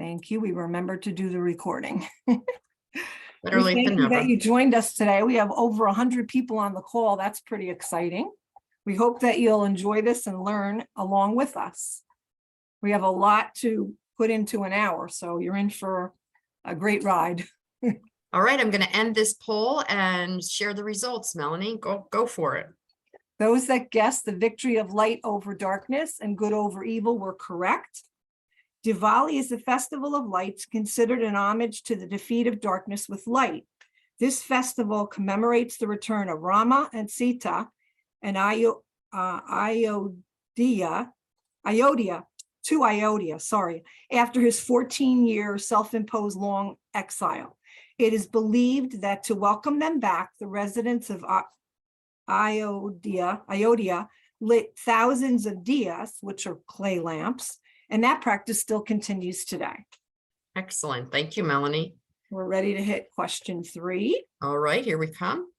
Thank you. We remembered to do the recording. Better late Thank than you that never. you joined us today. We have over 100 people on the call. That's pretty exciting. We hope that you'll enjoy this and learn along with us. We have a lot to put into an hour, so you're in for a great ride. All right, I'm going to end this poll and share the results. Melanie, go for it. Those that guessed the victory of light over darkness and good over evil were correct. Diwali is the festival of lights, considered an homage to the defeat of darkness with light. This festival commemorates the return of Rama and Sita and Ayodhya after his 14-year self-imposed long exile. It is believed that to welcome them back, the residents of Ayodhya lit thousands of diyas, which are clay lamps, and that practice still continues today. Excellent. Thank you, Melanie. We're ready to hit question 3. All right, here we come.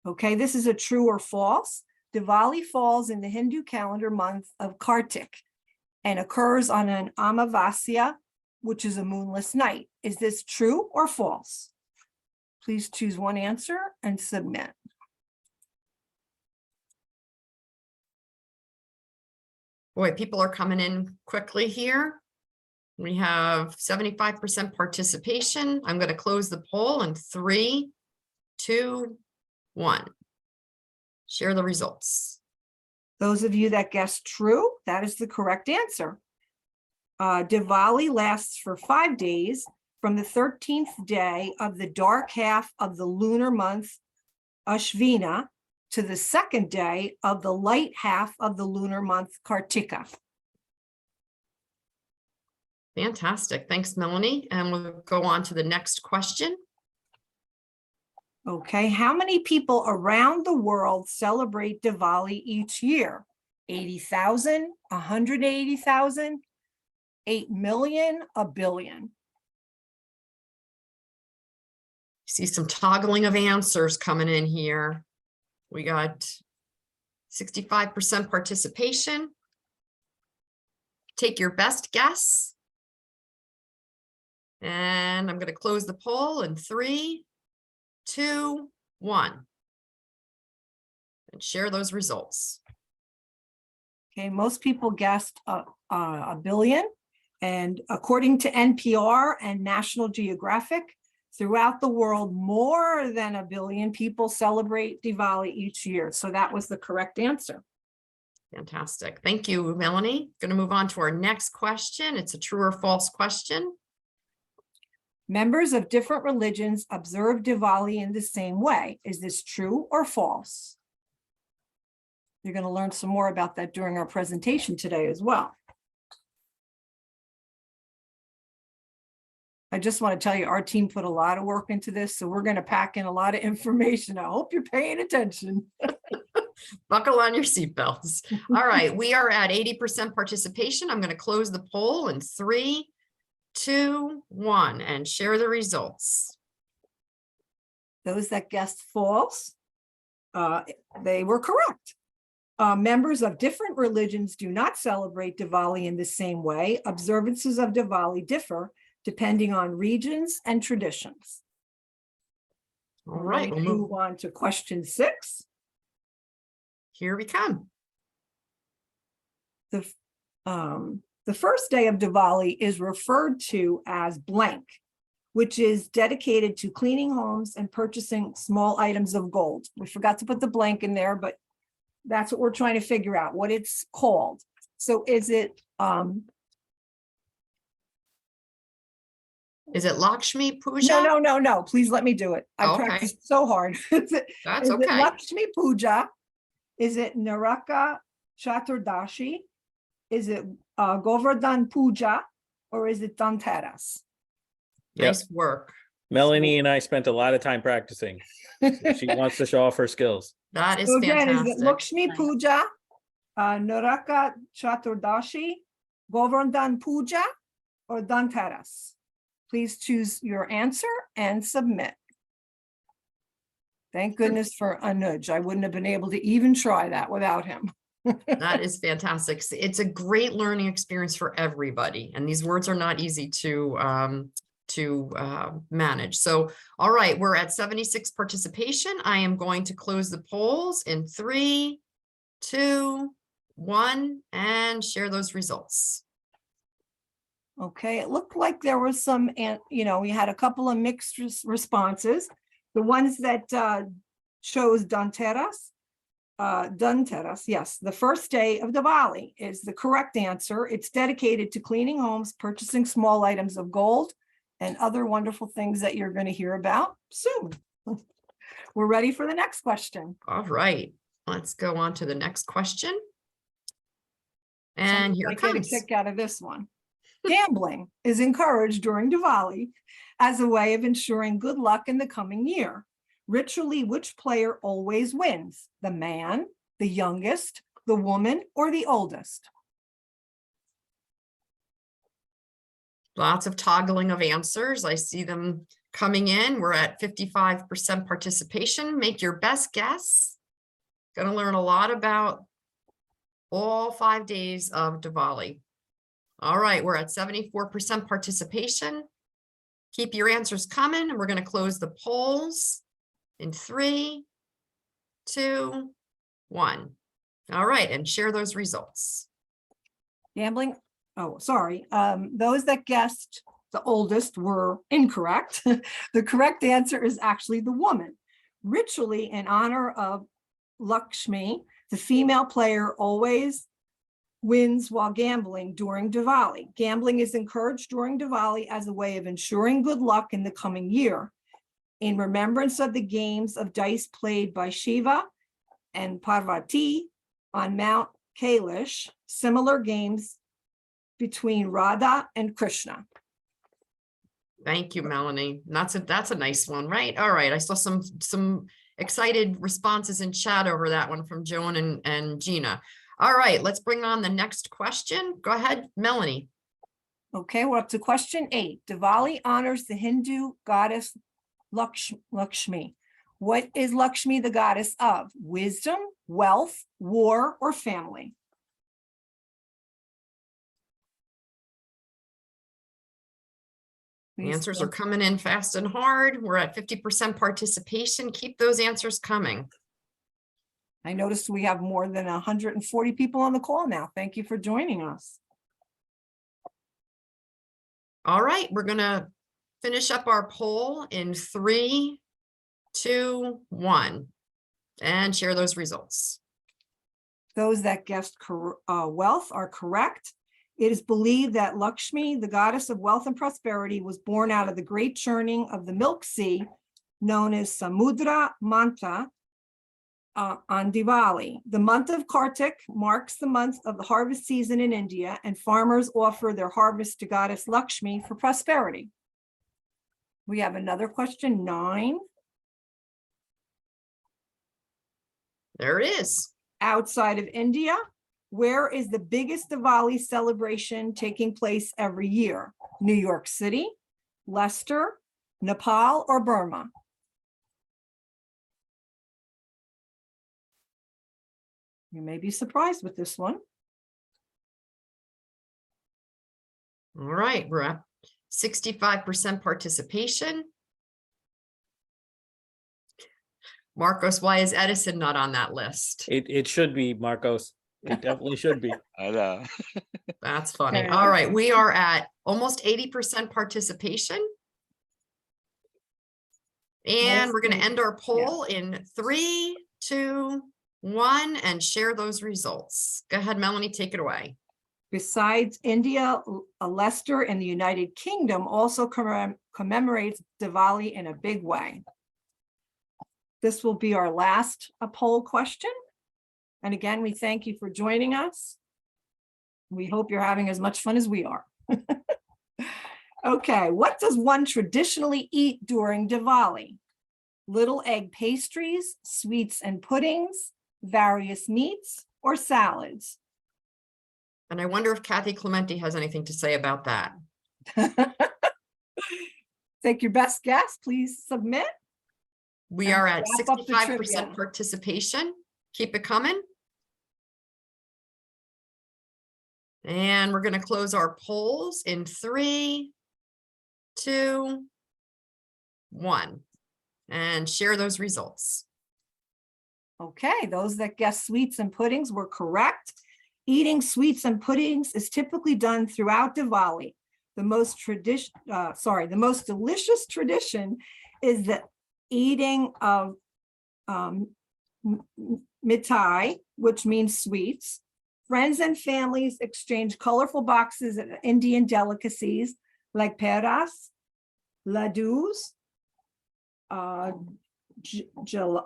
Okay, this is a true or false. Diwali falls in the Hindu calendar month of Kartik and occurs on an Amavasya, which is a moonless night. Is this true or false? Please choose one answer and submit. Boy, people are coming in quickly here. We have 75% participation. I'm going to close the poll in 3, 2, 1. Share the results. Those of you that guessed true, that is the correct answer. Diwali lasts for 5 days from the 13th day of the dark half of the lunar month Ashvina to the 2nd day of the light half of the lunar month Kartika. Fantastic. Thanks, Melanie. And we'll go on to the next question. Okay, how many people around the world celebrate Diwali each year? 80,000, 180,000, 8 million, a billion. See some toggling of answers coming in here. We got 65% participation. Take your best guess. And I'm going to close the poll in 3, 2, 1. And share those results. Okay, most people guessed a billion. And according to NPR and National Geographic, throughout the world, more than a billion people celebrate Diwali each year. So that was the correct answer. Fantastic. Thank you, Melanie. Going to move on to our next question. It's a true or false question. Members of different religions observe Diwali in the same way. Is this true or false? You're going to learn some more about that during our presentation today as well. I just want to tell you, our team put a lot of work into this, so we're going to pack in a lot of information. I hope you're paying attention. Buckle on your seatbelts. All right, we are at 80% participation. I'm going to close the poll in 3, 2, 1, and share the results. Those that guessed false, they were correct. Members of different religions do not celebrate Diwali in the same way. Observances of Diwali differ depending on regions and traditions. All right, we'll move on to question 6. Here we come. The first day of Diwali is referred to as blank, which is dedicated to cleaning homes and purchasing small items of gold. We forgot to put the blank in there, but that's what we're trying to figure out, what it's called. So is it Lakshmi Puja? No. Please let me do it. I practiced so hard. Is it Lakshmi Puja? Is it Naraka Chaturdashi? Is it Govardhan Puja? Or is it Dhanteras? Nice work. Melanie and I spent a lot of time practicing. So she wants to show off her skills. That is so again, fantastic. Is it Lakshmi Puja, Naraka Chaturdashi, Govardhan Puja, or Dhanteras? Please choose your answer and submit. Thank goodness for Anuj. I wouldn't have been able to even try that without him. That is fantastic. It's a great learning experience for everybody. And these words are not easy to manage. So, all right, we're at 76 participation. I am going to close the polls in 3, 2, 1, and share those results. Okay, it looked like there was some, and we had a couple of mixed responses. The ones that chose Danteras, yes, the first day of Diwali is the correct answer. It's dedicated to cleaning homes, purchasing small items of gold, and other wonderful things that you're going to hear about soon. We're ready for the next question. All right, let's go on to the next question. And Somebody here it might get a comes. kick out of this one. Gambling is encouraged during Diwali as a way of ensuring good luck in the coming year. Ritually, which player always wins? The man, the youngest, the woman, or the oldest? Lots of toggling of answers. I see them coming in. We're at 55% participation. Make your best guess. Going to learn a lot about all 5 days of Diwali. All right, we're at 74% participation. Keep your answers coming, and we're going to close the polls in 3, 2, 1. All right, and share those results. Gambling, oh, sorry. Those that guessed the oldest were incorrect. The correct answer is actually the woman. Ritually, in honor of Lakshmi, the female player always wins while gambling during Diwali. Gambling is encouraged during Diwali as a way of ensuring good luck in the coming year. In remembrance of the games of dice played by Shiva and Parvati on Mount Kailash, similar games between Radha and Krishna. Thank you, Melanie. That's a nice one, right? All right, I saw some excited responses in chat over that one from Joan and Gina. All right, let's bring on the next question. Go ahead, Melanie. Okay, we're up to question 8. Diwali honors the Hindu goddess Lakshmi. What is Lakshmi the goddess of? Wisdom, wealth, war, or family? The answers are coming in fast and hard. We're at 50% participation. Keep those answers coming. I noticed we have more than 140 people on the call now. Thank you for joining us. All right, we're going to finish up our poll in 3, 2, 1, and share those results. Those that guessed wealth are correct. It is believed that Lakshmi, the goddess of wealth and prosperity, was born out of the great churning of the milk sea, known as Samudra Mantha, on Diwali. The month of Kartik marks the month of the harvest season in India, and farmers offer their harvest to goddess Lakshmi for prosperity. We have another question, 9. There it is. Outside of India, where is the biggest Diwali celebration taking place every year? New York City, Leicester, Nepal, or Burma? You may be surprised with this one. All right, we're at 65% participation. Marcos, why is Edison not on that list? It should be, Marcos. It definitely should be. That's funny. Okay. All right, we are at almost 80% participation. And we're going to end our poll in 3, 2, 1, and share those results. Go ahead, Melanie, take it away. Besides India, Leicester in the United Kingdom also commemorates Diwali in a big way. This will be our last poll question. And again, we thank you for joining us. We hope you're having as much fun as we are. Okay, what does one traditionally eat during Diwali? Little egg pastries, sweets and puddings, various meats, or salads? And I wonder if Kathy Clementi has anything to say about that. Take your best guess, please submit. We And are at wrap up the 65% trivia. participation. Keep it coming. And we're going to close our polls in 3, 2, 1, and share those results. Okay, those that guessed sweets and puddings were correct. Eating sweets and puddings is typically done throughout Diwali. The most delicious tradition is the eating of mithai, which means sweets. Friends and families exchange colorful boxes of Indian delicacies like peras, ladoos,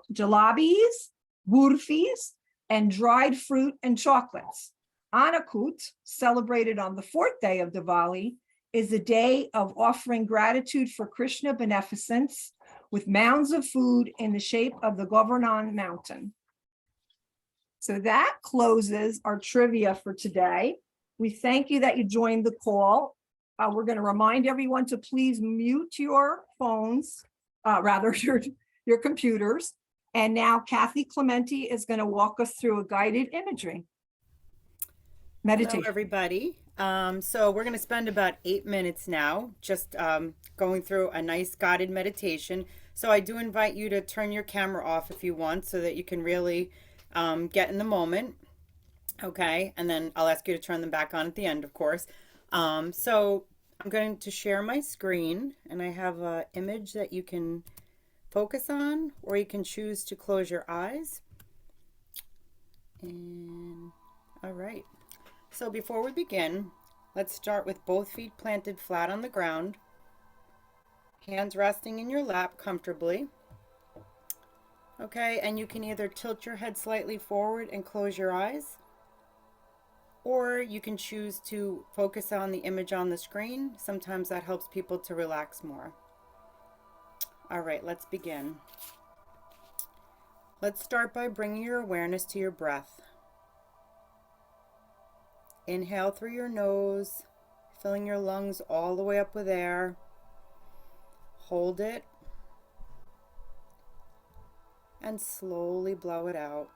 jalabis, burfis, and dried fruit and chocolates. Anakut, celebrated on the fourth day of Diwali, is a day of offering gratitude for Krishna beneficence with mounds of food in the shape of the Govardhan mountain. So that closes our trivia for today. We thank you that you joined the call. We're going to remind everyone to please mute your phones, your computers. And now Kathy Clementi is going to walk us through a guided imagery meditation. Hello, everybody. So we're going to spend about 8 minutes now just going through a nice guided meditation. So I do invite you to turn your camera off if you want so that you can really get in the moment. Okay, and then I'll ask you to turn them back on at the end, of course. So I'm going to share my screen, and I have an image that you can focus on, or you can choose to close your eyes. And all right. So before we begin, let's start with both feet planted flat on the ground, hands resting in your lap comfortably. Okay, and you can either tilt your head slightly forward and close your eyes, or you can choose to focus on the image on the screen. Sometimes that helps people to relax more. All right, let's begin. Let's start by bringing your awareness to your breath. Inhale through your nose, filling your lungs all the way up with air. Hold it. And slowly blow it out.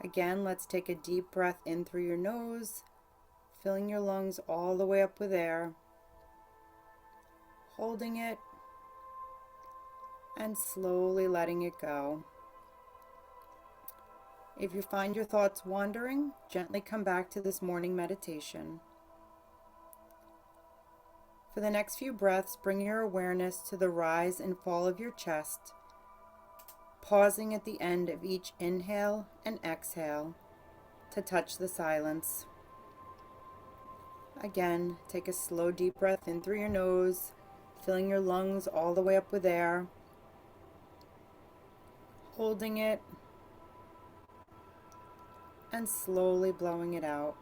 Again, let's take a deep breath in through your nose, filling your lungs all the way up with air. Holding it and slowly letting it go. If you find your thoughts wandering, gently come back to this morning meditation. For the next few breaths, bring your awareness to the rise and fall of your chest, pausing at the end of each inhale and exhale to touch the silence. Again, take a slow deep breath in through your nose, filling your lungs all the way up with air, holding it, and slowly blowing it out.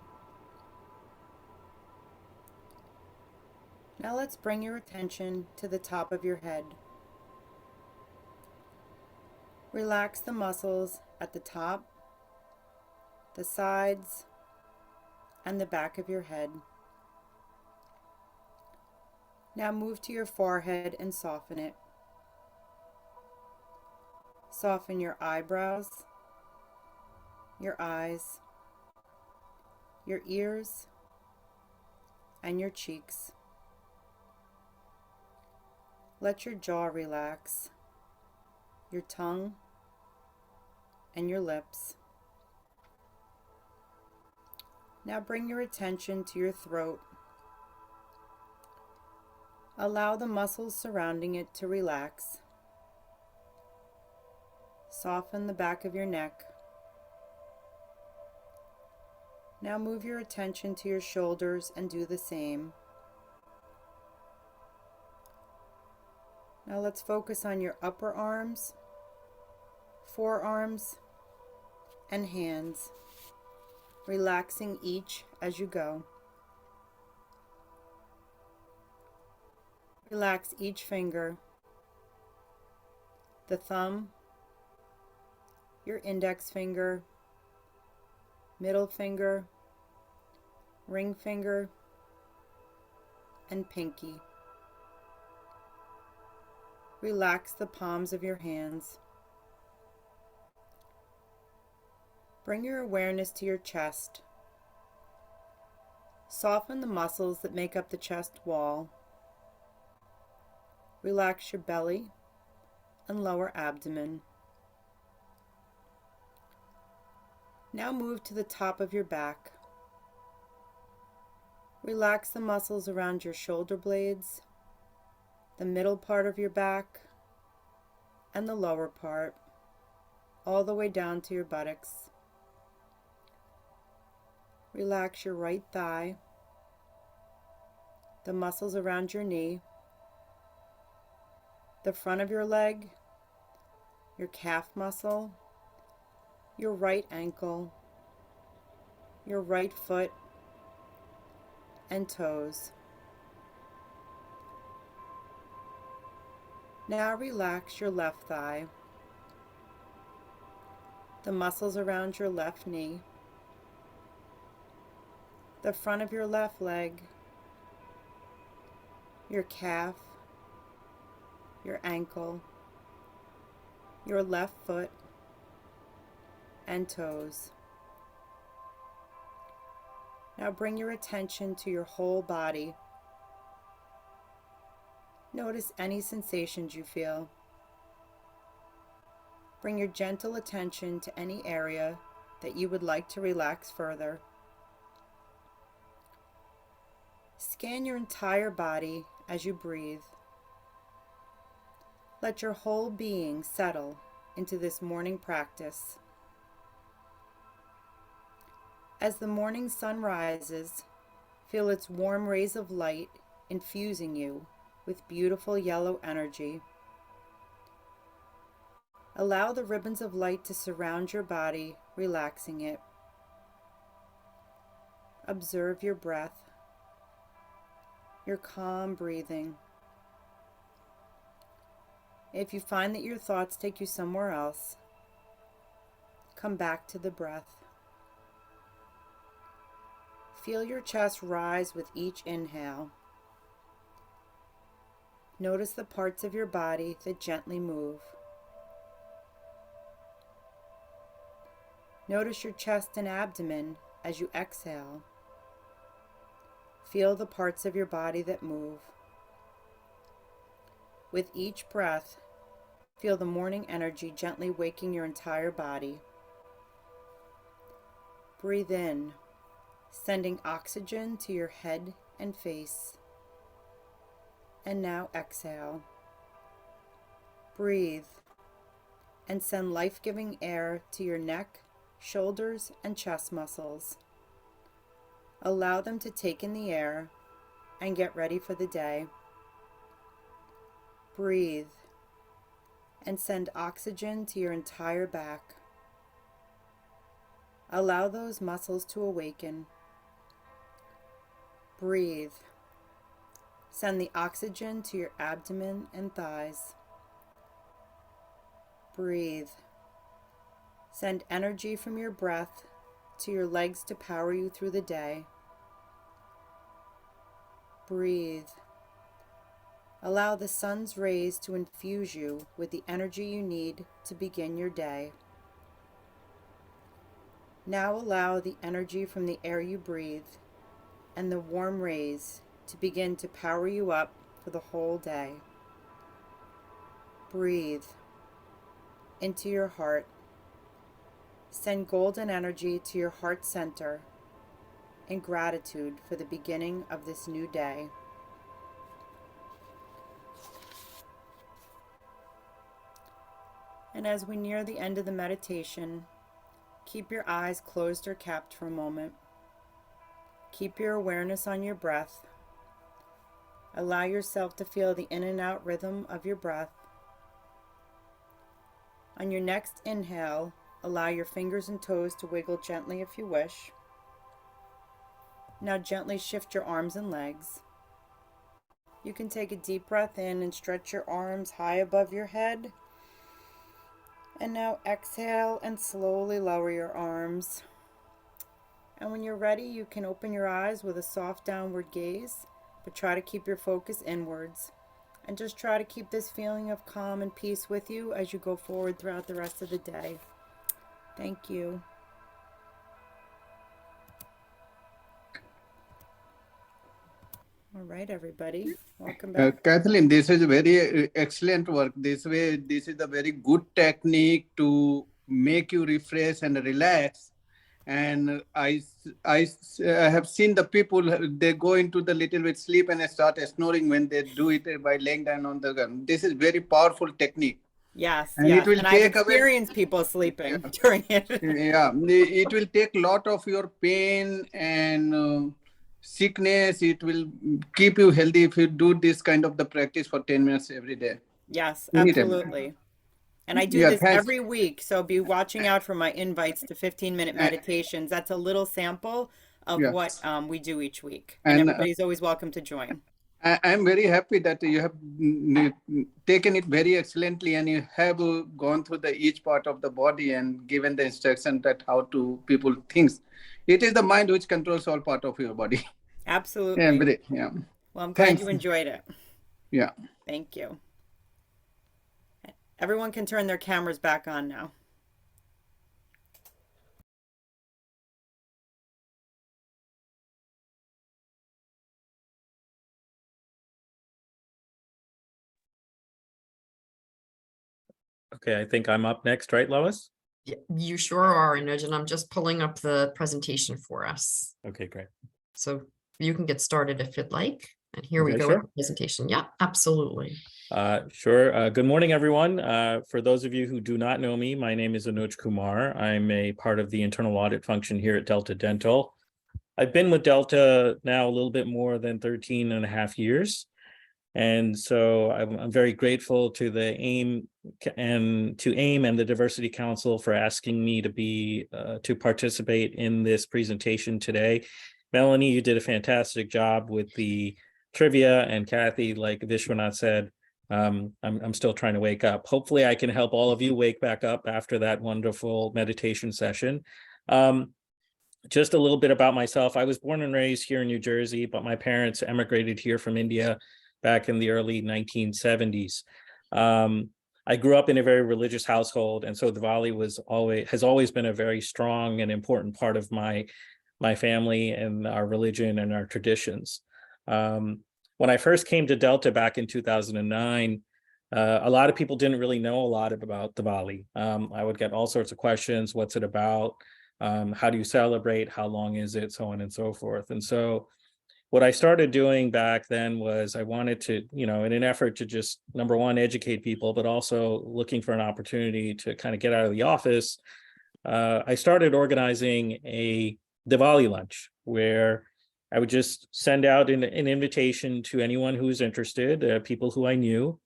Now let's bring your attention to the top of your head. Relax the muscles at the top, the sides, and the back of your head. Now move to your forehead and soften it. Soften your eyebrows, your eyes, your ears, and your cheeks. Let your jaw relax, your tongue, and your lips. Now bring your attention to your throat. Allow the muscles surrounding it to relax. Soften the back of your neck. Now move your attention to your shoulders and do the same. Now let's focus on your upper arms, forearms, and hands, relaxing each as you go. Relax each finger, the thumb, your index finger, middle finger, ring finger, and pinky. Relax the palms of your hands. Bring your awareness to your chest. Soften the muscles that make up the chest wall. Relax your belly and lower abdomen. Now move to the top of your back. Relax the muscles around your shoulder blades, the middle part of your back, and the lower part, all the way down to your buttocks. Relax your right thigh, the muscles around your knee, the front of your leg, your calf muscle, your right ankle, your right foot, and toes. Now relax your left thigh, the muscles around your left knee, the front of your left leg, your calf, your ankle, your left foot, and toes. Now bring your attention to your whole body. Notice any sensations you feel. Bring your gentle attention to any area that you would like to relax further. Scan your entire body as you breathe. Let your whole being settle into this morning practice. As the morning sun rises, feel its warm rays of light infusing you with beautiful yellow energy. Allow the ribbons of light to surround your body, relaxing it. Observe your breath, your calm breathing. If you find that your thoughts take you somewhere else, come back to the breath. Feel your chest rise with each inhale. Notice the parts of your body that gently move. Notice your chest and abdomen as you exhale. Feel the parts of your body that move. With each breath, feel the morning energy gently waking your entire body. Breathe in, sending oxygen to your head and face. And now exhale. Breathe and send life-giving air to your neck, shoulders, and chest muscles. Allow them to take in the air and get ready for the day. Breathe and send oxygen to your entire back. Allow those muscles to awaken. Breathe. Send the oxygen to your abdomen and thighs. Breathe. Send energy from your breath to your legs to power you through the day. Breathe. Allow the sun's rays to infuse you with the energy you need to begin your day. Now allow the energy from the air you breathe and the warm rays to begin to power you up for the whole day. Breathe into your heart. Send golden energy to your heart center in gratitude for the beginning of this new day. And as we near the end of the meditation, keep your eyes closed or capped for a moment. Keep your awareness on your breath. Allow yourself to feel the in and out rhythm of your breath. On your next inhale, allow your fingers and toes to wiggle gently if you wish. Now gently shift your arms and legs. You can take a deep breath in and stretch your arms high above your head. And now exhale and slowly lower your arms. And when you're ready, you can open your eyes with a soft downward gaze, but try to keep your focus inwards. And just try to keep this feeling of calm and peace with you as you go forward throughout the rest of the day. Thank you. right, everybody. Welcome back. Kathleen, this is very excellent work. This is a very good technique to make you refresh and relax. And I have seen the people, they go into the little bit sleep and start snoring when they do it by laying down on the ground. This is very powerful technique. Yes, And yes. it will And I've take away, experienced people sleeping during it. yeah, it will take a lot of your pain and sickness. It will keep you healthy if you do this kind of the practice for 10 minutes every day. Yes, Anytime. absolutely. And I do Yeah, this thanks. every week. So be watching out for my invites to 15-minute meditations. That's a little sample of Yeah. what we do each week. And And everybody's always welcome to join. I'm very happy that you have taken it very excellently and you have gone through the each part of the body and given the instruction that how to people thinks. It is the mind which controls all part of your body. Absolutely. Yeah. Well, I'm glad Thanks. you enjoyed it. Yeah. Thank you. Everyone can turn their cameras back on now. Okay, I think I'm up next, right, Lois? Yeah, you sure are, Anuj, and I'm just pulling up the presentation for us. Okay, great. So you can get started if you'd like. And here we Okay, go sure. with the presentation. Yeah, absolutely. Sure. Good morning, everyone. For those of you who do not know me, my name is Anuj Kumar. I'm a part of the internal audit function here at Delta Dental. I've been with Delta now a little bit more than 13 and a half years. And so I'm very grateful to the AIM and the Diversity Council for asking me to participate in this presentation today. Melanie, you did a fantastic job with the trivia, and Kathy, like Vishwanath said, I'm still trying to wake up. Hopefully I can help all of you wake back up after that wonderful meditation session. Just a little bit about myself. I was born and raised here in New Jersey, but my parents emigrated here from India back in the early 1970s. I grew up in a very religious household, and so Diwali has always been a very strong and important part of my family and our religion and our traditions. When I first came to Delta back in 2009, a lot of people didn't really know a lot about Diwali. I would get all sorts of questions. What's it about? How do you celebrate? How long is it? So on and so forth. And so what I started doing back then was I wanted to, in an effort to just, number one, educate people, but also looking for an opportunity to kind of get out of the office, I started organizing a Diwali lunch where I would just send out an invitation to anyone who was interested, people who I knew,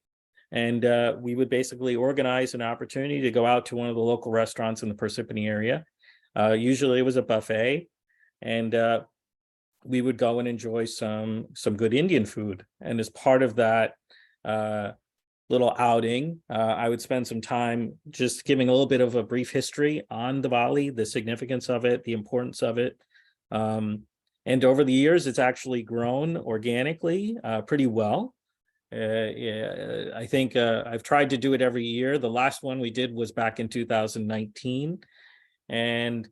and we would basically organize an opportunity to go out to one of the local restaurants in the Parsippany area. Usually it was a buffet, and we would go and enjoy some good Indian food. And as part of that little outing, I would spend some time just giving a little bit of a brief history on Diwali, the significance of it, the importance of it. And over the years, it's actually grown organically pretty well. Yeah, I think I've tried to do it every year. The last one we did was back in 2019. And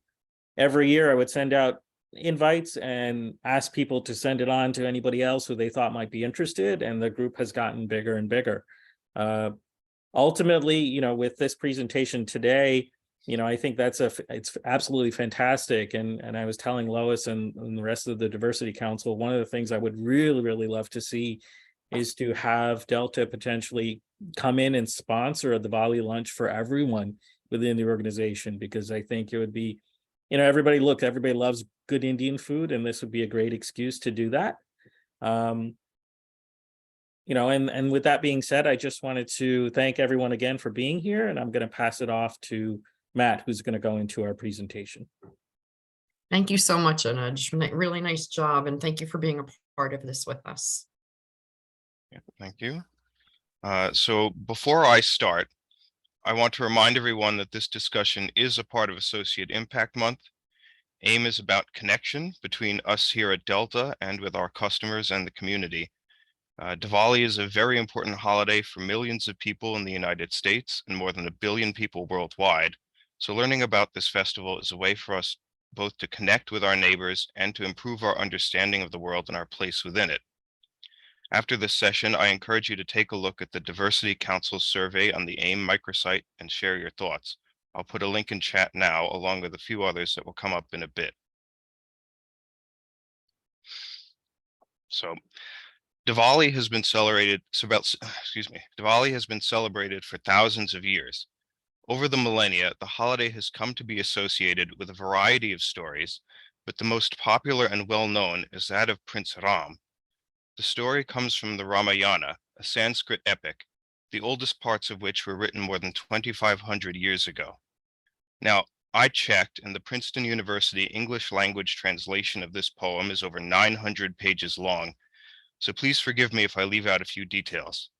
every year I would send out invites and ask people to send it on to anybody else who they thought might be interested. And the group has gotten bigger and bigger. Ultimately, with this presentation today, I think it's absolutely fantastic. And I was telling Lois and the rest of the Diversity Council, one of the things I would really, really love to see is to have Delta potentially come in and sponsor a Diwali lunch for everyone within the organization, because I think it would be, everybody loves good Indian food, and this would be a great excuse to do that. And with that being said, I just wanted to thank everyone again for being here, and I'm going to pass it off to Matt, who's going to go into our presentation. Thank you so much, Anuj. Really nice job, and thank you for being a part of this with us. Yeah, thank you. So before I start, I want to remind everyone that this discussion is a part of Associate Impact Month. AIM is about connection between us here at Delta and with our customers and the community. Diwali is a very important holiday for millions of people in the United States and more than 1 billion people worldwide. So learning about this festival is a way for us both to connect with our neighbors and to improve our understanding of the world and our place within it. After this session, I encourage you to take a look at the Diversity Council survey on the AIM microsite and share your thoughts. I'll put a link in chat now, along with a few others that will come up in a bit. So Diwali has been celebrated Diwali has been celebrated for thousands of years. Over the millennia, the holiday has come to be associated with a variety of stories, but the most popular and well-known is that of Prince Ram. The story comes from the Ramayana, a Sanskrit epic, the oldest parts of which were written more than 2,500 years ago. Now, I checked, and the Princeton University English language translation of this poem is over 900 pages long, so please forgive me if I leave out a few details.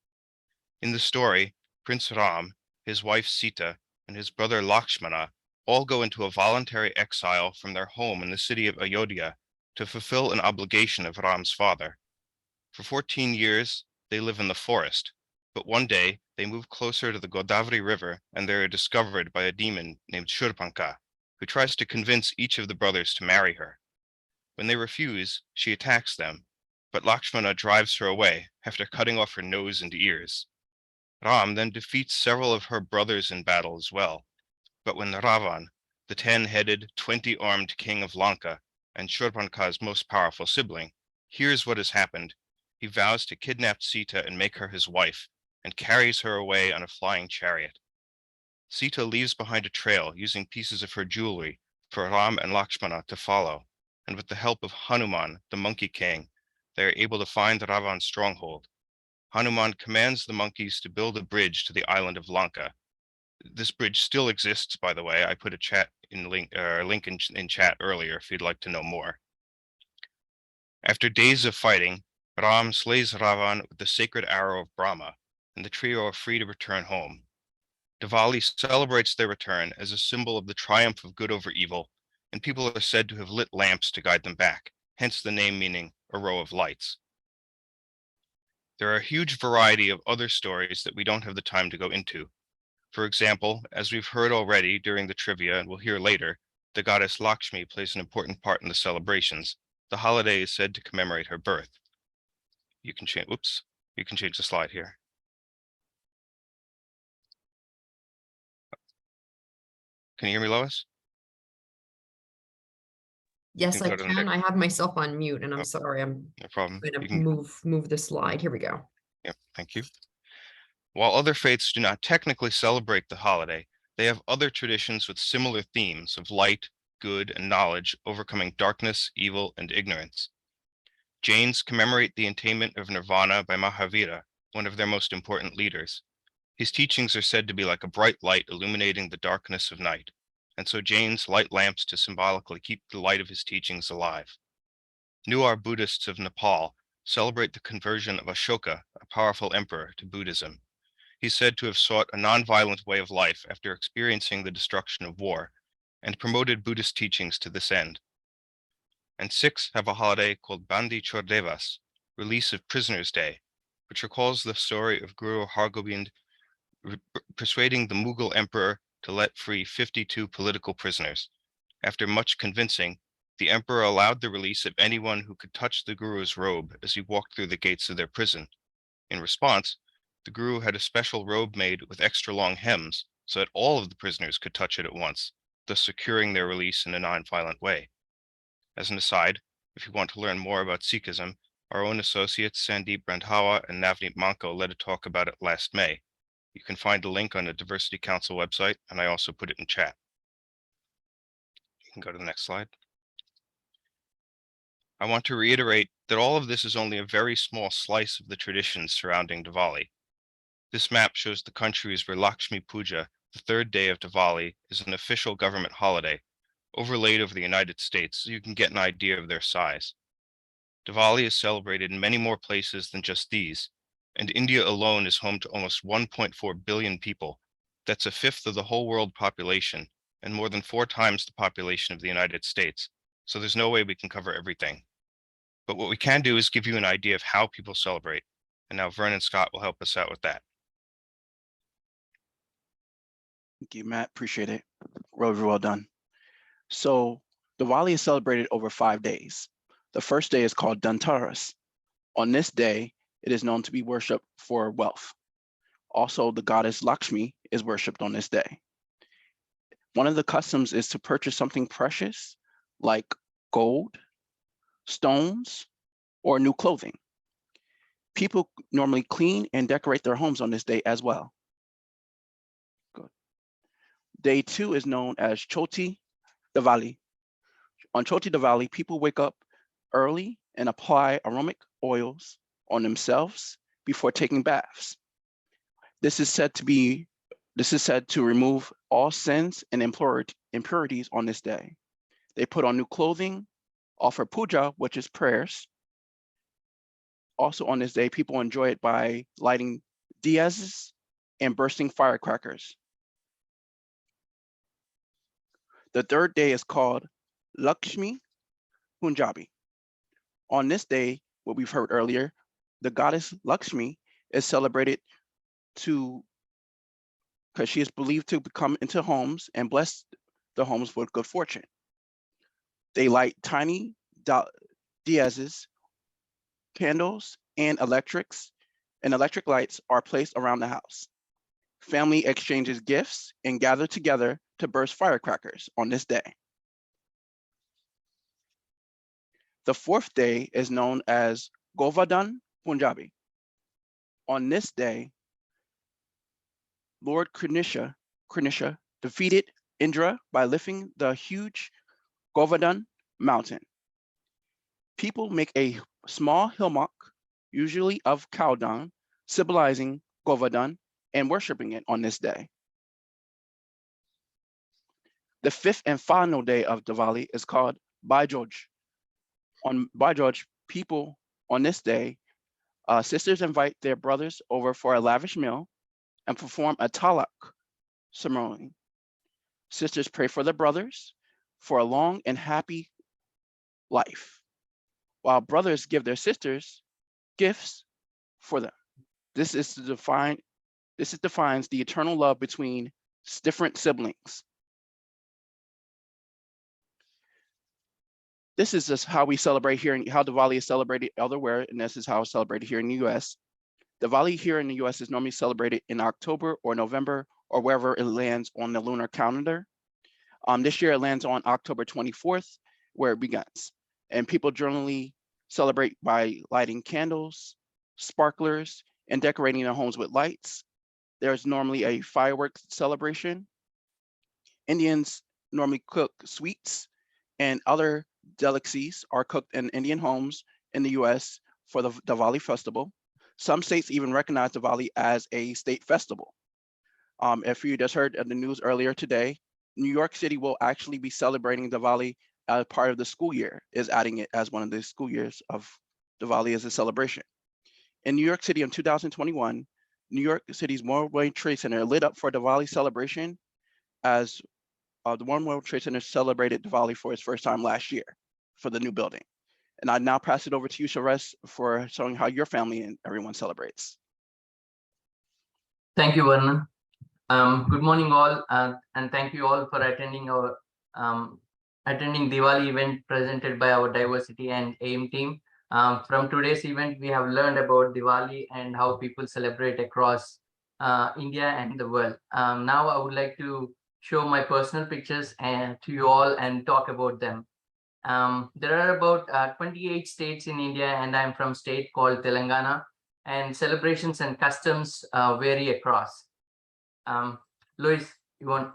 In the story, Prince Ram, his wife Sita, and his brother Lakshmana all go into a voluntary exile from their home in the city of Ayodhya to fulfill an obligation of Ram's father. For 14 years, they live in the forest, but one day they move closer to the Godavari River and they are discovered by a demon named Shurpanka, who tries to convince each of the brothers to marry her. When they refuse, she attacks them, but Lakshmana drives her away after cutting off her nose and ears. Ram then defeats several of her brothers in battle as well, but when Ravan, the 10-headed, 20-armed king of Lanka and Shurpanka's most powerful sibling, hears what has happened, he vows to kidnap Sita and make her his wife, and carries her away on a flying chariot. Sita leaves behind a trail using pieces of her jewelry for Ram and Lakshmana to follow, and with the help of Hanuman, the Monkey King, they are able to find Ravan's stronghold. Hanuman commands the monkeys to build a bridge to the island of Lanka. This bridge still exists, by the way. I put a link in chat earlier if you'd like to know more. After days of fighting, Ram slays Ravan with the sacred arrow of Brahma, and the trio are free to return home. Diwali celebrates their return as a symbol of the triumph of good over evil, and people are said to have lit lamps to guide them back, hence the name meaning a row of lights. There are a huge variety of other stories that we don't have the time to go into. For example, as we've heard already during the trivia and we'll hear later, the goddess Lakshmi plays an important part in the celebrations. The holiday is said to commemorate her birth. You can change the slide here. Can you hear me, Lois? Yes, I go to the can. next- I have myself on mute, and I'm Oh, sorry. I'm No problem. going You to can, move the slide. Here we go. Yep, thank you. While other faiths do not technically celebrate the holiday, they have other traditions with similar themes of light, good, and knowledge overcoming darkness, evil, and ignorance. Jains commemorate the attainment of nirvana by Mahavira, one of their most important leaders. His teachings are said to be like a bright light illuminating the darkness of night, and so Jains light lamps to symbolically keep the light of his teachings alive. Newar Buddhists of Nepal celebrate the conversion of Ashoka, a powerful emperor, to Buddhism. He's said to have sought a nonviolent way of life after experiencing the destruction of war, and promoted Buddhist teachings to this end. And Sikhs have a holiday called Bandi Chor Devas, Release of Prisoners' Day, which recalls the story of Guru Hargobind persuading the Mughal emperor to let free 52 political prisoners. After much convincing, the emperor allowed the release of anyone who could touch the Guru's robe as he walked through the gates of their prison. In response, the Guru had a special robe made with extra long hems so that all of the prisoners could touch it at once, thus securing their release in a non-violent way. As an aside, if you want to learn more about Sikhism, our own associates Sandeep Randhawa and Navneet Manko led a talk about it last May. You can find the link on the Diversity Council website, and I also put it in chat. You can go to the next slide. I want to reiterate that all of this is only a very small slice of the traditions surrounding Diwali. This map shows the countries where Lakshmi Puja, the third day of Diwali, is an official government holiday, overlaid over the United States so you can get an idea of their size. Diwali is celebrated in many more places than just these, and India alone is home to almost 1.4 billion people. That's a fifth of the whole world population, and more than 4 times the population of the United States. So there's no way we can cover everything. But what we can do is give you an idea of how people celebrate. And now Vernon Scott will help us out with that. Thank you, Matt. Appreciate it. Well done. So Diwali is celebrated over 5 days. The first day is called Dhanteras. On this day, It is known to be worshipped for wealth. Also, the goddess Lakshmi is worshipped on this day. One of the customs is to purchase something precious like gold, stones, or new clothing. People normally clean and decorate their homes on this day as well. Good. Day 2 is known as Choti Diwali. On Choti Diwali, people wake up early and apply aromatic oils on themselves before taking baths. This is said to remove all sins and impurities on this day. They put on new clothing, offer puja, which is prayers. Also on this day, people enjoy it by lighting diyas and bursting firecrackers. The third day is called Lakshmi Punjabi. On this day, what we've heard earlier, the goddess Lakshmi is celebrated because she is believed to come into homes and bless the homes with good fortune. They light tiny diyas, candles, and electric lights are placed around the house. Family exchanges gifts and gather together to burst firecrackers on this day. The fourth day is known as Govardhan Punjabi. On this day, Lord Ganesha defeated Indra by lifting the huge Govardhan mountain. People make a small hillock, usually of cow dung, symbolizing Govardhan, and worshiping it on this day. The fifth and final day of Diwali is called Bhai Dooj. On Bhai Dooj, people on this day, sisters invite their brothers over for a lavish meal and perform a talak ceremony. Sisters pray for their brothers for a long and happy life, while brothers give their sisters gifts for them. This defines the eternal love between different siblings. This is just how we celebrate here, and how Diwali is celebrated elsewhere, and this is how it's celebrated here in the US. Diwali here in the US is normally celebrated in October or November, or wherever it lands on the lunar calendar. This year it lands on October 24th, where it begins. And people generally celebrate by lighting candles, sparklers, and decorating their homes with lights. There's normally a fireworks celebration. Indians normally cook sweets, and other delicacies are cooked in Indian homes in the US for the Diwali festival. Some states even recognize Diwali as a state festival. If you just heard the news earlier today, New York City will actually be celebrating Diwali as part of the school year, is adding it as one of the school years of Diwali as a celebration. In New York City in 2021, New York City's World Trade Center lit up for Diwali celebration, as the One World Trade Center celebrated Diwali for its first time last year for the new building. And I now pass it over to you, Shares, for showing how your family and everyone celebrates. Thank you, Vernon. Good morning, all, and thank you all for attending our attending Diwali event presented by our diversity and AIM team. From today's event, we have learned about Diwali and how people celebrate across India and the world. Now, I would like to show my personal pictures to you all and talk about them. There are about 28 states in India, and I'm from state called Telangana, and celebrations and customs vary across. Lois, you want?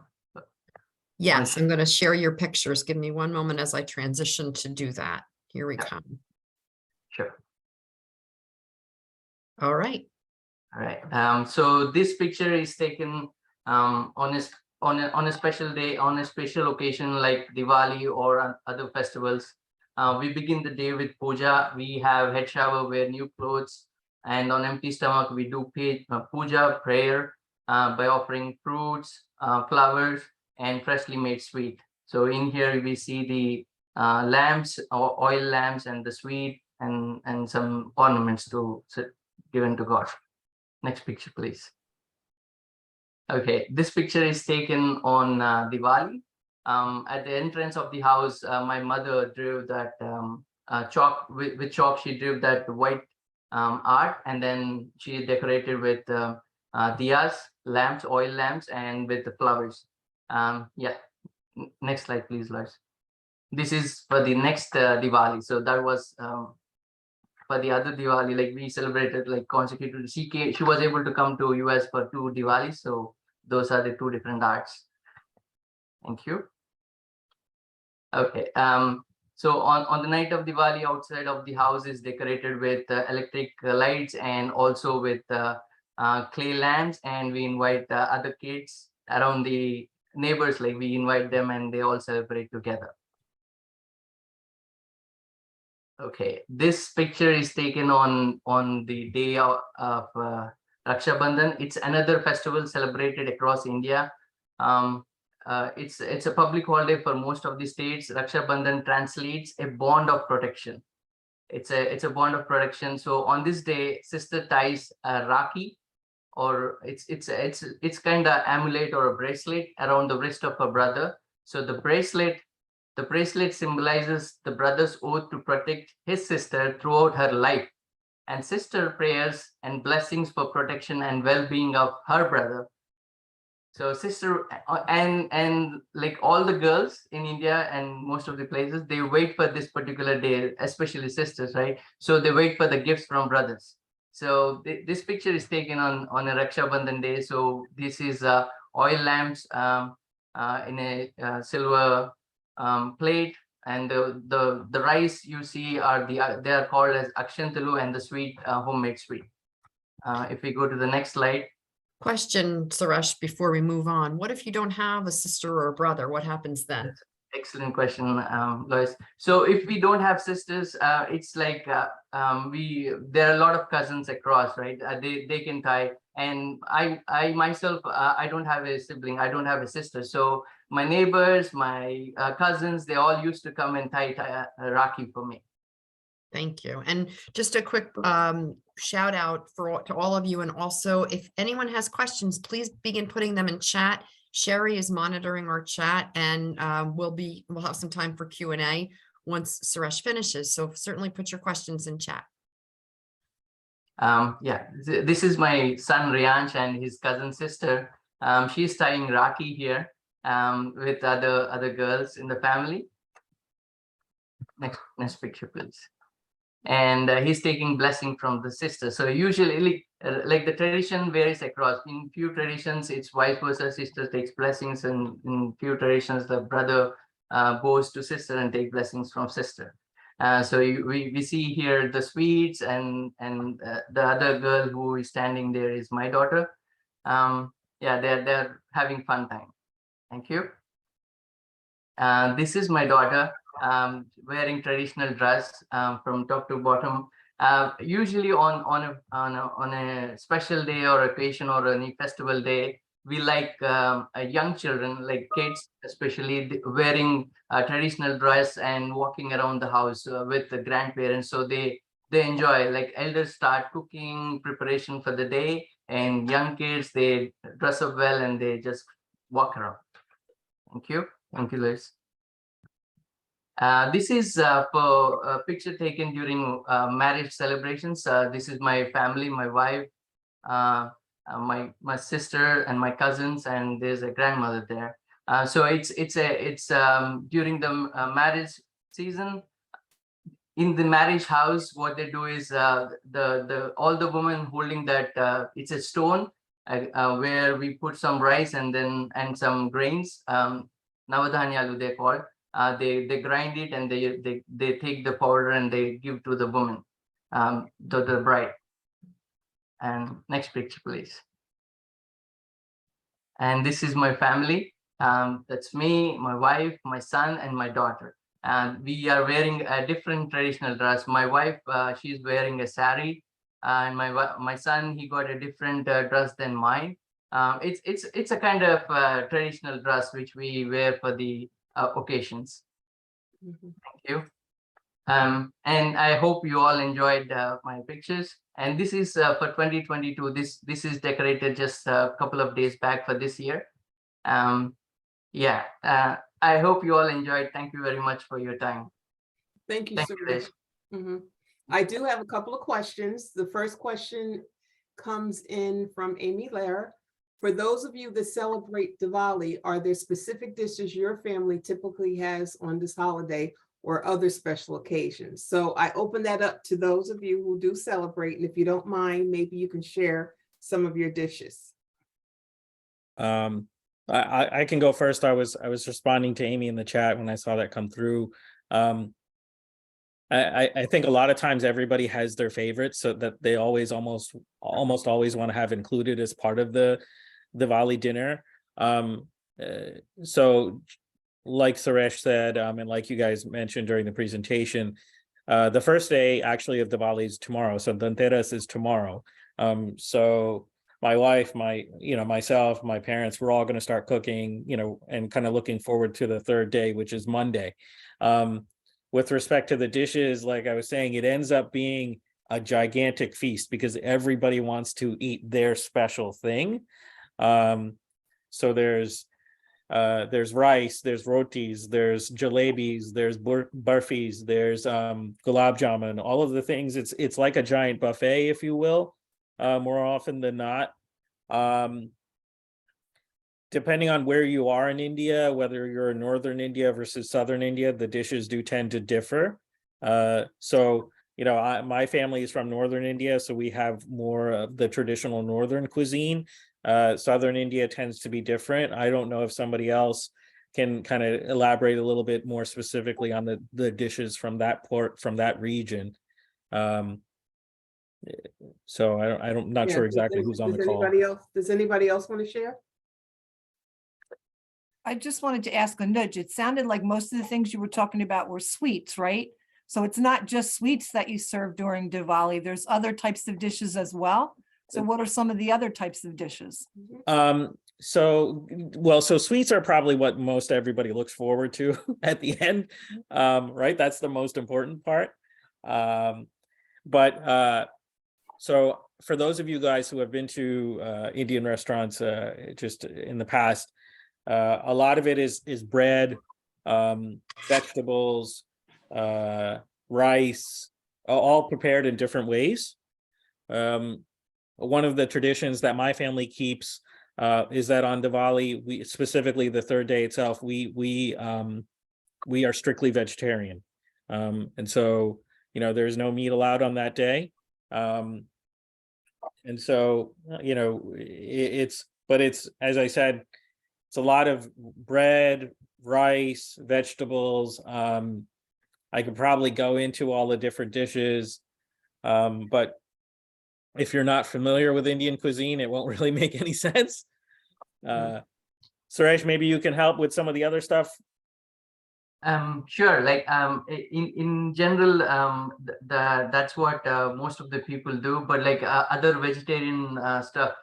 Yes, I'm going to share your pictures. Give me one moment as I transition to do that. Here we come. Sure. All right. All right. So this picture is taken on a special day, on a special occasion like Diwali or other festivals. We begin the day with puja. We have head shower, wear new clothes, and on empty stomach we do puja, prayer, by offering fruits, flowers, and freshly made sweet. So in here we see the lamps, or oil lamps, and the sweet, and some ornaments given to God. Next picture, please. Okay, this picture is taken on Diwali. At the entrance of the house, my mother drew that chalk. With chalk, she drew that white art, and then she decorated with diyas, lamps, oil lamps, and with the flowers. Yeah, next slide, please, Lars. This is for the next Diwali. So that was for the other Diwali, like we celebrated like consecutively. She was able to come to US for 2 Diwalis. So those are the 2 different arts. Thank you. Okay. So on the night of Diwali, outside of the house is decorated with electric lights and also with clay lamps, and we invite other kids around, the neighbors, like we invite them and they all celebrate together. Okay, this picture is taken on the day of Raksha Bandhan. It's another festival celebrated across India. It's a public holiday for most of the states. Raksha Bandhan translates a bond of protection. It's a bond of protection. So on this day, sister ties a rakhi, or it's kind of amulet or a bracelet around the wrist of her brother. So the bracelet symbolizes the brother's oath to protect his sister throughout her life, and sister prayers and blessings for protection and well-being of her brother. So sister and like all the girls in India and most of the places, they wait for this particular day, especially sisters, right? So they wait for the gifts from brothers. So this picture is taken on a Raksha Bandhan day. So this is oil lamps in a silver plate, and the rice you see are they are called as akshantalu, and the sweet homemade sweet. If we go to the next slide. Question, Suresh, before we move on. What if you don't have a sister or a brother? What happens then? Excellent question, Lois. So if we don't have sisters, it's like there are a lot of cousins across, right? They can tie. And I myself, I don't have a sibling. I don't have a sister. So my neighbors, my cousins, they all used to come and tie a rakhi for me. Thank you. And just a quick shout out to all of you. And also, if anyone has questions, please begin putting them in chat. Sherry is monitoring our chat, and we'll have some time for Q&A once Suresh finishes. So certainly put your questions in chat. Yeah, this is my son Riyansh and his cousin sister. She's tying rakhi here with other girls in the family. Next picture, please. And he's taking blessing from the sister. So usually like the tradition varies across. In few traditions it's vice versa, sister takes blessings, and in few traditions the brother goes to sister and take blessings from sister. So we see here the sweets, and the other girl who is standing there is my daughter. Yeah, they're having fun time. Thank you. This is my daughter wearing traditional dress from top to bottom. Usually on a special day or occasion or any festival day, we like young children, like kids especially, wearing a traditional dress and walking around the house with the grandparents. So they enjoy, like elders start cooking preparation for the day, and young kids, they dress up well and they just walk around. Thank you. Thank you, Liz. This is for a picture taken during marriage celebrations. This is my family, my wife, my sister, and my cousins, and there's a grandmother there. So it's during the marriage season. In the marriage house, what they do is all the women holding that it's a stone where we put some rice and some grains. Navadhanyalu they're called. They grind it, and they take the powder and they give to the woman, the bride. And next picture, please. And this is my family. That's me, my wife, my son, and my daughter. And we are wearing a different traditional dress. My wife, she's wearing a sari, and my son, he got a different dress than mine. It's a kind of traditional dress which we wear for the occasions. Thank you. And I hope you all enjoyed my pictures. And this is for 2022. This is decorated just a couple of days back for this year. Yeah, I hope you all enjoyed. Thank you very much for your time. Thank you Thank so you, much. Liz. I do have a couple of questions. The first question comes in from Amy Lair. For those of you that celebrate Diwali, are there specific dishes your family typically has on this holiday or other special occasions? So I open that up to those of you who do celebrate, and if you don't mind, maybe you can share some of your dishes. I can go first. I was responding to Amy in the chat when I saw that come through. I think a lot of times everybody has their favorites, so that they always almost always want to have included as part of the Diwali dinner. So like Suresh said, and like you guys mentioned during the presentation, the first day actually of Diwali is tomorrow. So Dhanteras is tomorrow. So my wife, myself, my parents, we're all going to start cooking, and kind of looking forward to the third day, which is Monday. With respect to the dishes, like I was saying, it ends up being a gigantic feast because everybody wants to eat their special thing. So there's rice, there's rotis, there's jalebis, there's burfis, there's gulab jamun, all of the things. It's like a giant buffet, if you will, more often than not. Depending on where you are in India, whether you're in northern India versus southern India, the dishes do tend to differ. So my family is from northern India, so we have more of the traditional northern cuisine. Southern India tends to be different. I don't know if somebody else can kind of elaborate a little bit more specifically on the dishes from that region. So I'm not sure exactly who's on the call. Does anybody else want to share? I just wanted to ask Anuj, it sounded like most of the things you were talking about were sweets, right? So it's not just sweets that you serve during Diwali. There's other types of dishes as well. So what are some of the other types of dishes? So sweets are probably what most everybody looks forward to at the end, right? That's the most important part. So for those of you guys who have been to Indian restaurants just in the past, a lot of it is bread, vegetables, rice, all prepared in different ways. One of the traditions that my family keeps is that on Diwali, we specifically the third day itself, we are strictly vegetarian, and so there's no meat allowed on that day, and so it's as I said, it's a lot of bread, rice, vegetables. I could probably go into all the different dishes, but if you're not familiar with Indian cuisine, it won't really make any sense. Suresh, maybe you can help with some of the other stuff. Sure. Like in general, that's what most of the people do. But like other vegetarian stuff,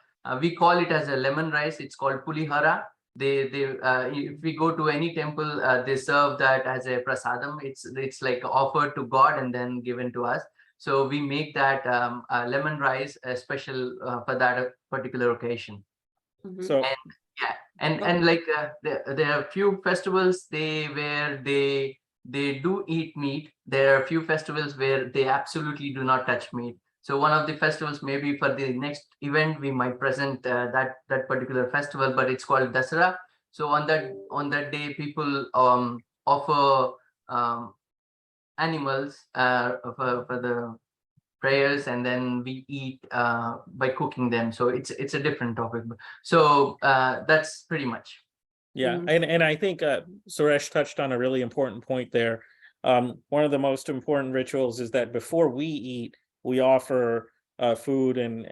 we call it as a lemon rice. It's called pulihara. If we go to any temple, they serve that as a prasadam. It's like offered to God and then given to us. So we make that lemon rice special for that particular occasion. So and like there are a few festivals where they do eat meat. There are a few festivals where they absolutely do not touch meat. So one of the festivals, maybe for the next event, we might present that particular festival, but it's called Dasara. So on that day, people offer animals for the prayers, and then we eat by cooking them. So it's a different topic. So that's pretty much. Yeah, and I think Suresh touched on a really important point there. One of the most important rituals is that before we eat, we offer food and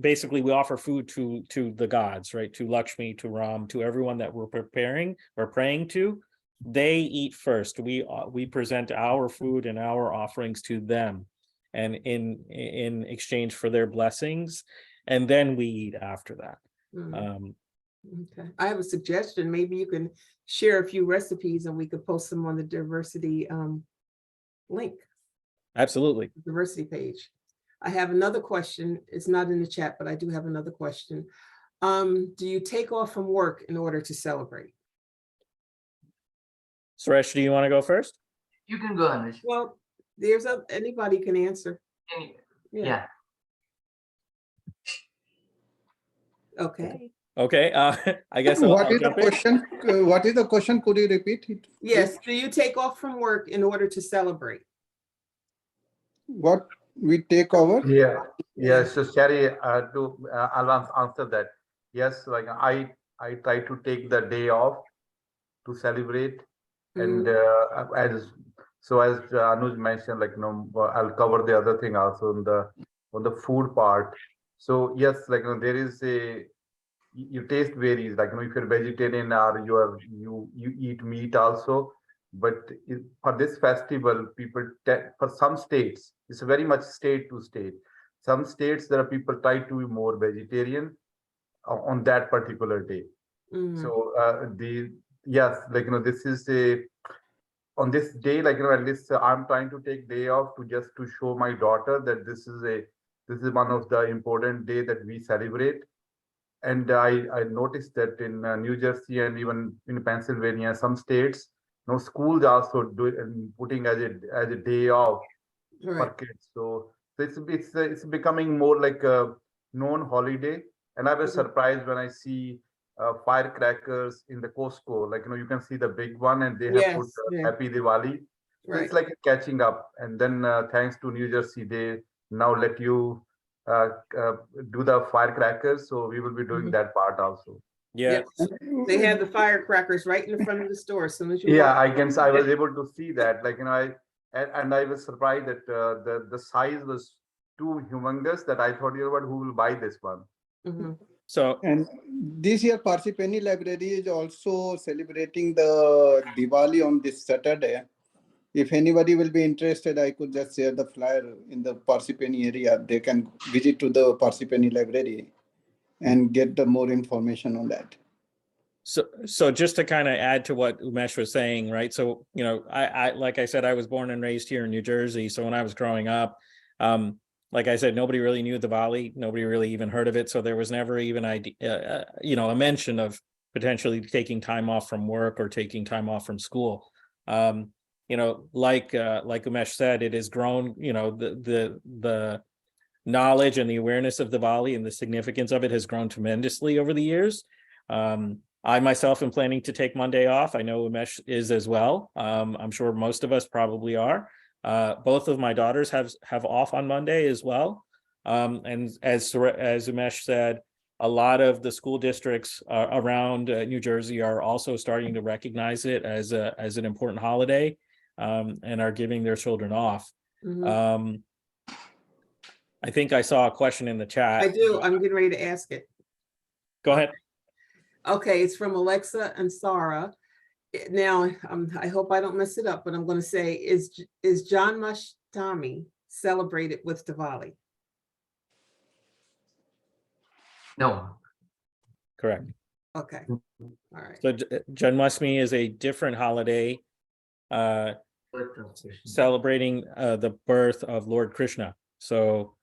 basically we offer food to the gods, right? To Lakshmi, to Ram, to everyone that we're preparing or praying to. They eat first. We present our food and our offerings to them, and in exchange for their blessings, and then we eat after that. Okay, I have a suggestion. Maybe you can share a few recipes and we could post them on the diversity link. Absolutely. Diversity page. I have another question. It's not in the chat, but I do have another question. Do you take off from work in order to celebrate? Suresh, do you want to go first? You can go, Anuj. Well, anybody can answer. Anyway, Yeah, yeah. okay. Okay, I guess What I'll is the jump in. question? What is the question? Could you repeat it? Yes, do you take off from work in order to celebrate? What we take over? Yeah, Yeah. yes, so Sherry, I'll answer that. Yes, like I try to take the day off to celebrate, and as Anuj mentioned, like I'll cover the other thing also on the food part. So yes, like there is your taste varies. Like if you're vegetarian or you eat meat also, but for this festival, for some states, it's very much state to state. Some states there are people try to be more vegetarian on that particular day. Mhm. So the yes, like this is a on this day, like at least I'm trying to take day off to just to show my daughter that this is one of the important day that we celebrate. And I noticed that in New Jersey and even in Pennsylvania, some states, schools also do it and putting as a day off for Right. kids. So it's becoming more like a known holiday. And I was Mhm. surprised when I see firecrackers in the Costco. Like you can see the big one, and they have put Yes, yeah, Happy Diwali. So right. it's like catching up. And then thanks to New Jersey, they now let you uh, uh, do the firecrackers. So we will be doing Mhm. that part also. Yeah, Yep. They have the firecrackers right in the front of the store as soon as you Yeah, walk. I was able to see that. Like and I was surprised that the size was too humongous that I thought, what, who will buy this one? Mhm. so And this year, Parsippany Library is also celebrating the Diwali on this Saturday. If anybody will be interested, I could just share the flyer in the Parsippany area. They can visit to the Parsippany Library and get the more information on that. So just to kind of add to what Umesh was saying, right? So, I like I said, I was born and raised here in New Jersey. So when I was growing up, like I said, nobody really knew Diwali. Nobody really even heard of it. So there was never even a mention of potentially taking time off from work or taking time off from school. Like Umesh said, it has grown. The knowledge and the awareness of Diwali and the significance of it has grown tremendously over the years. I myself am planning to take Monday off. I know Umesh is as well. I'm sure most of us probably are. Both of my daughters have off on Monday as well. And as Umesh said, a lot of the school districts around New Jersey are also starting to recognize it as an important holiday, and are giving their children off. Mhm. I think I saw a question in the chat. I do. I'm getting ready to ask it. Go ahead. Okay, it's from Alexa and Sarah. Now, I hope I don't mess it up, but I'm going to say, is John Mashtami celebrated with Diwali? No. Correct. Okay, all right. So Janmashtami is a different holiday celebrating the birth of Lord Krishna. So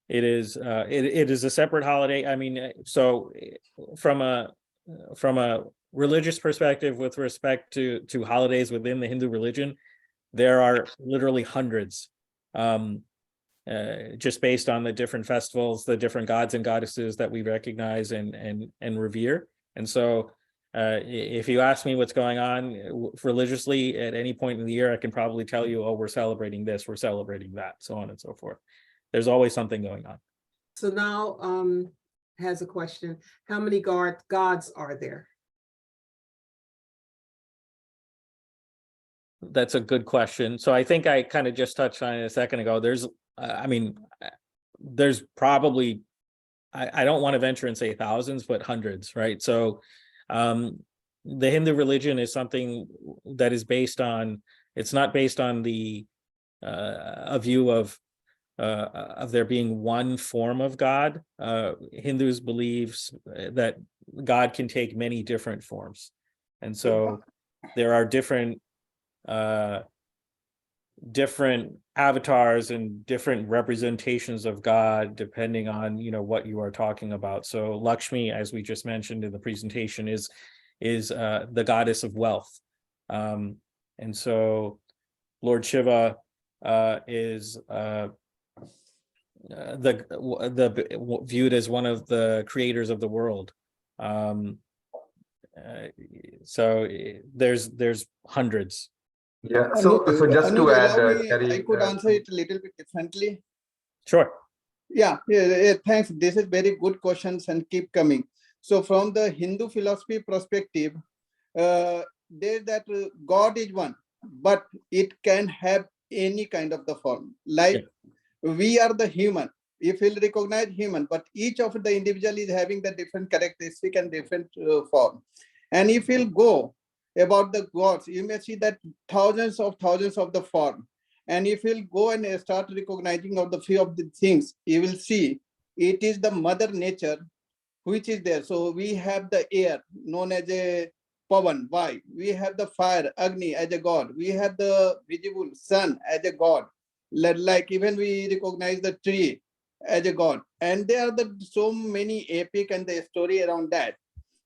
it is a separate holiday. I mean, so from a religious perspective, with respect to holidays within the Hindu religion, there are literally hundreds, just based on the different festivals, the different gods and goddesses that we recognize and revere. And so if you ask me what's going on religiously at any point in the year, I can probably tell you, oh, we're celebrating this, we're celebrating that, so on and so forth. There's always something going on. So now has a question. How many gods are there? That's a good question. So I think I kind of just touched on it a second ago. There's probably, I don't want to venture and say thousands, but hundreds, right? So the Hindu religion is something that is based on, it's not based on a view of there being one form of God. Hindus believe that God can take many different forms. And so there are different avatars and different representations of God, depending on what you are talking about. So Lakshmi, as we just mentioned in the presentation, is the goddess of wealth, and so Lord Shiva is viewed as one of the creators of the world. So there's hundreds. Yeah, so just to Anuj, add, allow me, Terry, I could answer it a little bit differently. Sure. Yeah, thanks. This is very good questions and keep coming. So from the Hindu philosophy perspective, there's that God is one, but it can have any kind of the form. Like we are the human. If we'll recognize human, but each of the individual is having the different characteristic and different form. And if we'll go about the gods, you may see that thousands of the form. And if you'll go and start recognizing of the few of the things, you will see it is the mother nature which is there. So we have the air known as a Pavan, why? We have the fire, Agni as a god. We have the visible sun as a god. Like even we recognize the tree as a god. And there are so many epic and the story around that.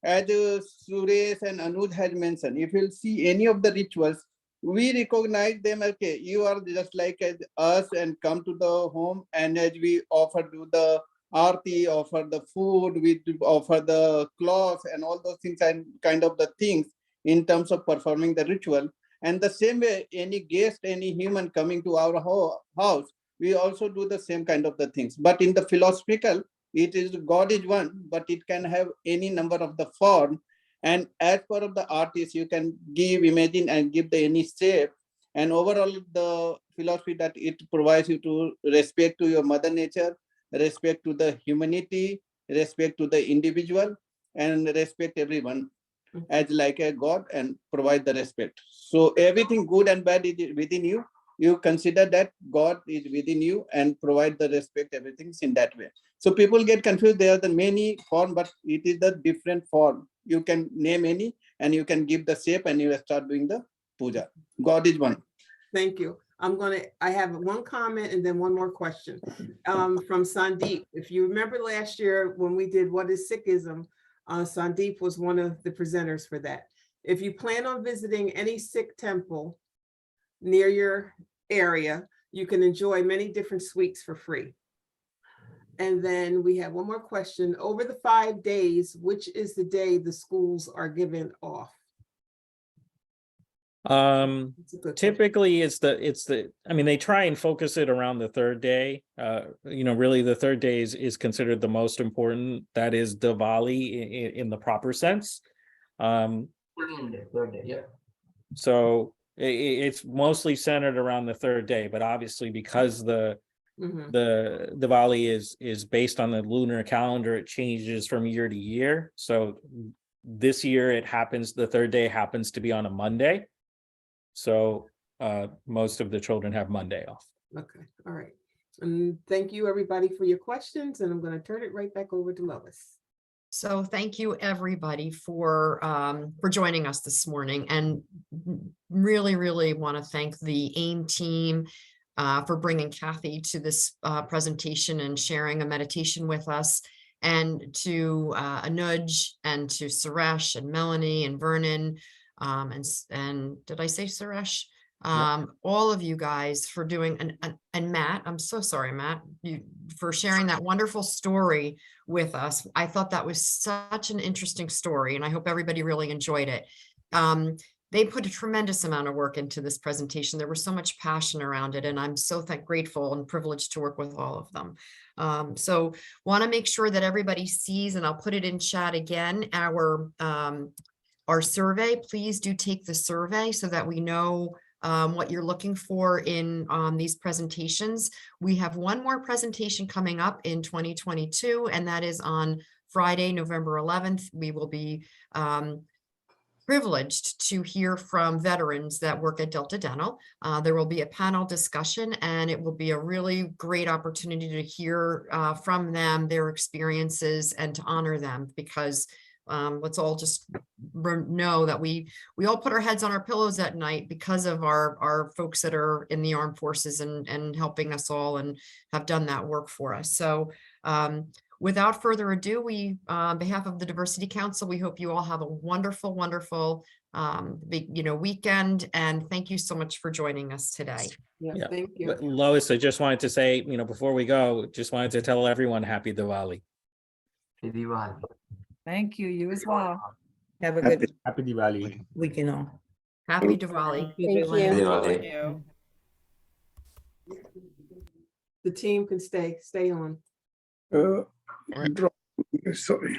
As Suresh and Anuj has mentioned, if you'll see any of the rituals, we recognize them. Okay, you are just like as us and come to the home, and as we offer to the aarti, offer the food, we offer the cloth and all those things and kind of the things in terms of performing the ritual. And the same way, any guest, any human coming to our house, we also do the same kind of the things. But in the philosophical, it is God is one, but it can have any number of the form. And as per of the artist, you can give, imagine, and give the any shape. And overall, the philosophy that it provides you to respect to your mother nature, respect to the humanity, respect to the individual, and respect everyone as like a God and provide the respect. So everything good and bad is within you. You consider that God is within you and provide the respect, everything's in that way. So people get confused. There are the many form, but it is the different form. You can name any and you can give the shape and you start doing the puja. God is one. Thank you. I have one comment and then one more question from Sandeep. If you remember last year when we did What is Sikhism, Sandeep was one of the presenters for that. If you plan on visiting any Sikh temple near your area, you can enjoy many different sweets for free. And then we have one more question. Over the 5 days, which is the day the schools are given off? Typically it's the I mean, they try and focus it around the third day. Really the third day is considered the most important. That is Diwali in the proper sense. Third day, yeah. So it's mostly centered around the third day, but obviously because the Diwali is based on the lunar calendar, it changes from year to year. So this year the third day happens to be on a Monday. So most of the children have Monday off. Okay, all right. And thank you everybody for your questions. And I'm going to turn it right back over to Lois. So thank you everybody for joining us this morning, and really, really want to thank the AIM team for bringing Kathy to this presentation and sharing a meditation with us, and to Anuj and to Suresh and Melanie and Vernon and did I say Suresh? All of you guys for doing, and Matt, I'm so sorry, Matt, for sharing that wonderful story with us. I thought that was such an interesting story, and I hope everybody really enjoyed it. They put a tremendous amount of work into this presentation. There was so much passion around it, and I'm so grateful and privileged to work with all of them. So want to make sure that everybody sees, and I'll put it in chat again, our survey. Please do take the survey so that we know what you're looking for in these presentations. We have one more presentation coming up in 2022, and that is on Friday, November 11th. We will be privileged to hear from veterans that work at Delta Dental. There will be a panel discussion, and it will be a really great opportunity to hear from them, their experiences, and to honor them, because let's all just know that we all put our heads on our pillows at night because of our folks that are in the armed forces and helping us all and have done that work for us. So without further ado, on behalf of the Diversity Council, we hope you all have a wonderful, wonderful weekend. And thank you so much for joining us today. Yes, Yeah. thank you. But Lois, I just wanted to say, before we go, just wanted to tell everyone happy Diwali. Happy Diwali. Thank you. You as well. Have a good Happy Diwali. weekend all. Happy Diwali. Thank you. Thank you. The team can stay on. All right. Sorry.